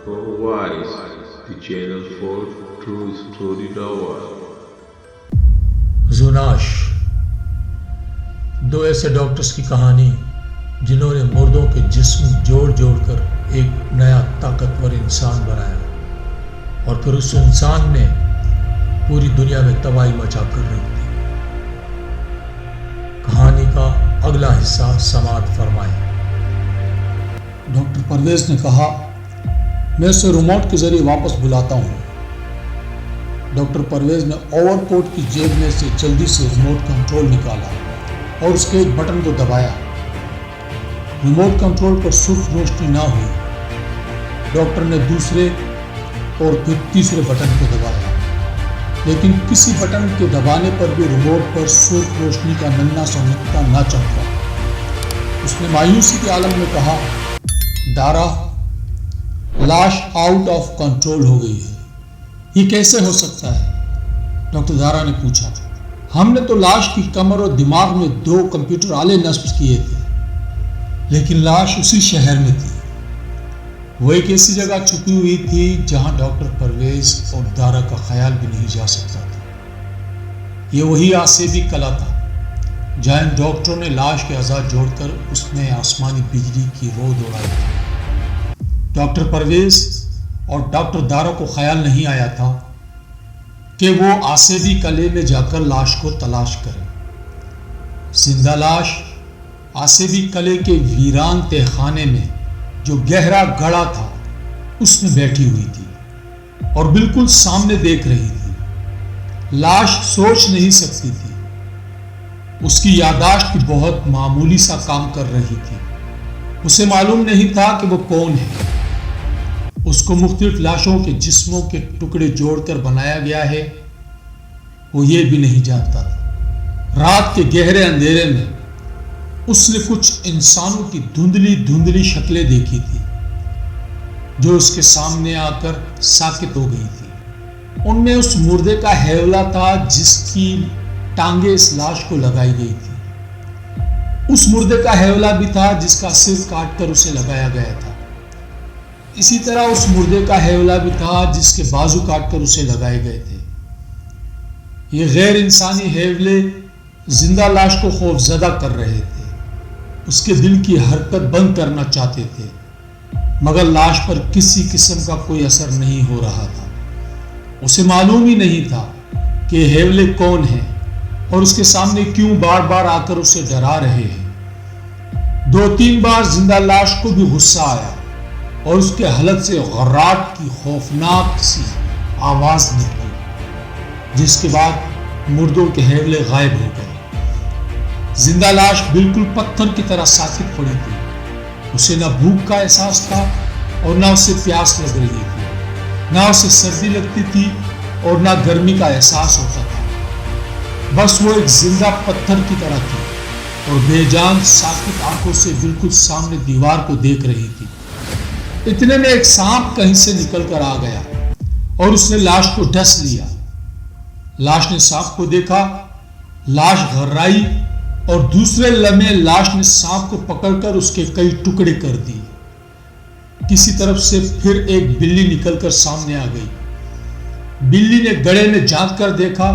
Wise, the channel for true story lover. زوناش، دو ایسے doctors کی کہانی جنہوں نے مردوں کے جسم جوڑ جوڑ کر ایک نیا طاقتور انسان بنایا اور پھر اس انسان نے پوری دنیا میں تباہی مچا کر رکھ دی۔ کہانی کا اگلا حصہ سماعت فرمائیں۔ ڈاکٹر پرویز نے کہا، میں اسے ریموٹ کے ذریعے واپس بلاتا ہوں۔ ڈاکٹر پرویز نے اوور کوٹ کی جیب میں سے جلدی سے ریموٹ کنٹرول نکالا اور اس کے ایک بٹن کو دبایا۔ ریموٹ کنٹرول پر سرخ روشنی نہ ہوئی۔ ڈاکٹر نے دوسرے اور پھر تیسرے بٹن کو دبایا، لیکن کسی بٹن کے دبانے پر بھی ریموٹ پر سرخ روشنی کا ننھا سا نقطہ نہ چمکا۔ اس نے مایوسی کے عالم میں کہا، دارا، لاش آؤٹ آف کنٹرول ہو گئی ہے۔ یہ کیسے ہو سکتا ہے؟ ڈاکٹر دارا نے پوچھا۔ ہم نے تو لاش کی کمر اور دماغ میں 2 کمپیوٹر آلے نصب کیے تھے، لیکن لاش اسی شہر میں تھی۔ وہ ایک ایسی جگہ چھپی ہوئی تھی جہاں ڈاکٹر پرویز اور دارا کا خیال بھی نہیں جا سکتا تھا۔ یہ وہی آسیبی قلعہ تھا جہاں ان ڈاکٹروں نے لاش کے اعضاء جوڑ کر اس میں آسمانی بجلی کی رو دوڑائی تھی۔ ڈاکٹر پرویز اور ڈاکٹر دارا کو خیال نہیں آیا تھا کہ وہ آسیبی قلعے میں جا کر لاش کو تلاش کریں۔ زندہ لاش آسیبی قلعے کے ویران تہ خانے میں جو گہرا گڑھا تھا اس میں بیٹھی ہوئی تھی اور بالکل سامنے دیکھ رہی تھی۔ لاش سوچ نہیں سکتی تھی۔ اس کی یادداشت بھی بہت معمولی سا کام کر رہی تھی۔ اسے معلوم نہیں تھا کہ وہ کون ہے۔ اس کو مختلف لاشوں کے جسموں کے ٹکڑے جوڑ کر بنایا گیا ہے، وہ یہ بھی نہیں جانتا تھا۔ رات کے گہرے اندھیرے میں اس نے کچھ انسانوں کی دھندلی دھندلی شکلیں دیکھی تھی جو اس کے سامنے آ کر ساکت ہو گئی تھی۔ ان میں اس مردے کا ہیولا تھا جس کی ٹانگیں اس لاش کو لگائی گئی تھی۔ اس مردے کا ہیولا بھی تھا جس کا سر کاٹ کر اسے لگایا گیا تھا۔ اسی طرح اس مردے کا ہیولا بھی تھا جس کے بازو کاٹ کر اسے لگائے گئے تھے۔ یہ غیر انسانی ہیولے زندہ لاش کو خوف زدہ کر رہے تھے۔ اس کے دل کی حرکت بند کرنا چاہتے تھے، مگر لاش پر کسی قسم کا کوئی اثر نہیں ہو رہا تھا۔ اسے معلوم ہی نہیں تھا کہ یہ ہیولے کون ہیں اور اس کے سامنے کیوں بار بار آ کر اسے ڈرا رہے ہیں۔ 2-3 بار زندہ لاش کو بھی غصہ آیا اور اس کے حلق سے غراٹ کی خوفناک سی آواز نکلی، جس کے بعد مردوں کے ہیولے غائب ہو گئے۔ زندہ لاش بالکل پتھر کی طرح ساکت پڑی تھی۔ اسے نہ بھوک کا احساس تھا اور نہ اسے پیاس لگ رہی تھی، نہ اسے سردی لگتی تھی اور نہ گرمی کا احساس ہوتا تھا۔ بس وہ ایک زندہ پتھر کی طرح تھی اور بے جان ساکت آنکھوں سے بالکل سامنے دیوار کو دیکھ رہی تھی۔ اتنے میں ایک سانپ کہیں سے نکل کر آ گیا اور اس نے لاش کو ڈس لیا۔ لاش نے سانپ کو دیکھا، لاش گھبرائی اور دوسرے لمحے لاش نے سانپ کو پکڑ کر اس کے کئی ٹکڑے کر دیے۔ کسی طرف سے پھر ایک بلی نکل کر سامنے آ گئی۔ بلی نے گڑھے میں جھانک کر دیکھا۔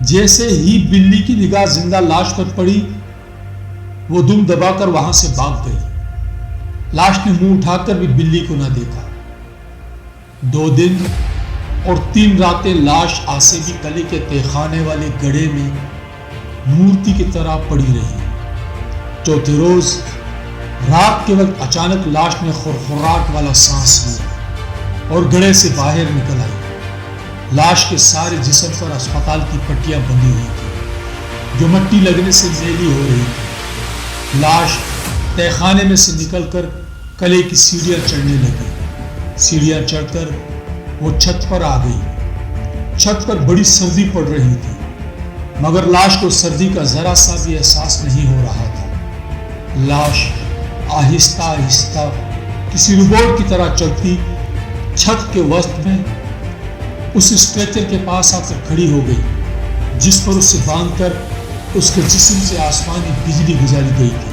جیسے ہی بلی کی نگاہ زندہ لاش پر پڑی، وہ دم دبا کر وہاں سے بھاگ گئی۔ لاش نے منہ اٹھا کر بھی بلی کو نہ دیکھا۔ 2 دن اور 3 راتیں لاش آسیبی قلعے کے تہ خانے والے گڑھے میں مورتی کی طرح پڑی رہی۔ 4تھے روز رات کے وقت اچانک لاش نے خرخراہٹ والا سانس لیا اور گڑھے سے باہر نکل آئی۔ لاش کے سارے جسم پر اسپتال کی پٹیاں بندھی ہوئی تھی جو مٹی لگنے سے میلی ہو رہی تھی۔ لاش تہ خانے میں سے نکل کر قلعے کی سیڑھیاں چڑھنے لگی۔ سیڑھیاں چڑھ کر وہ چھت پر آ گئی۔ چھت پر بڑی سردی پڑ رہی تھی، مگر لاش کو سردی کا ذرا سا بھی احساس نہیں ہو رہا تھا۔ لاش آہستہ آہستہ کسی روبوٹ کی طرح چلتی چھت کے وسط میں اس اسٹریچر کے پاس آ کر کھڑی ہو گئی جس پر اسے باندھ کر اس کے جسم سے آسمانی بجلی گزاری گئی تھی۔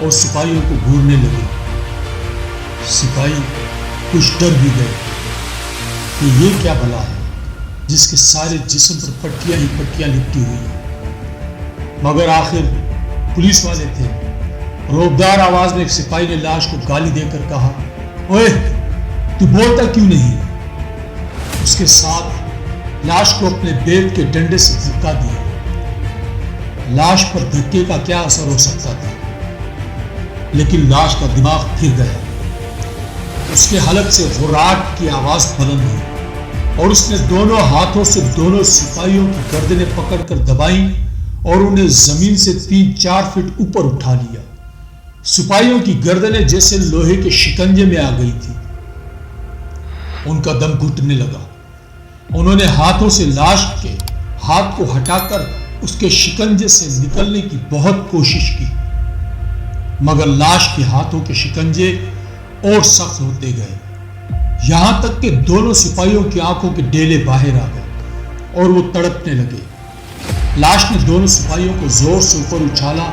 اور سپاہیوں کو گھورنے لگے۔ سپاہی کچھ ڈر بھی گئے کہ یہ کیا بلا ہے جس کے سارے جسم پر پٹیاں ہی پٹیاں لپٹی ہوئی ہیں۔ مگر آخر پولیس والے تھے۔ روبدار آواز میں ایک سپاہی نے لاش کو گالی دے کر کہا، اوے تو بولتا کیوں نہیں؟ اس کے ساتھ لاش کو اپنے بیلٹ کے ڈنڈے سے دھکا دیا۔ لاش پر دھکے کا کیا اثر ہو سکتا تھا، لیکن لاش کا دماغ پھر گیا۔ اس کے حلق سے غراٹ کی آواز بلند ہوئی اور اس نے دونوں ہاتھوں سے دونوں سپاہیوں کی گردنیں پکڑ کر دبائیں اور انہیں زمین سے 3-4 فٹ اوپر اٹھا لیا۔ سپاہیوں کی گردنیں جیسے لوہے کے شکنجے میں آ گئی تھی۔ ان کا دم گھٹنے لگا۔ انہوں نے ہاتھوں سے لاش کے ہاتھ کو ہٹا کر اس کے شکنجے سے نکلنے کی بہت کوشش کی، مگر لاش کے ہاتھوں کے شکنجے اور سخت ہوتے گئے، یہاں تک کہ دونوں سپاہیوں کی آنکھوں کے ڈیلے باہر آ گئے اور وہ تڑپنے لگے۔ لاش نے دونوں سپاہیوں کو زور سے اوپر اچھالا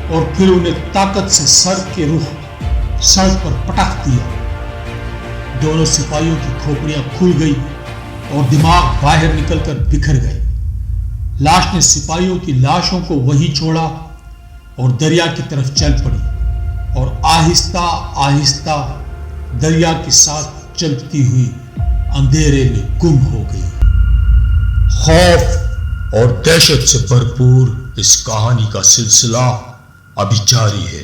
اور پھر انہیں طاقت سے سر کے رخ سڑک پر پٹک دیا۔ دونوں سپاہیوں کی کھوپڑیاں کھل گئی اور دماغ باہر نکل کر بکھر گئے۔ لاش نے سپاہیوں کی لاشوں کو وہیں چھوڑا اور دریا کی طرف چل پڑی اور آہستہ آہستہ دریا کے ساتھ چلتی ہوئی اندھیرے میں گم ہو گئی۔ خوف اور دہشت سے بھرپور اس کہانی کا سلسلہ ابھی جاری ہے۔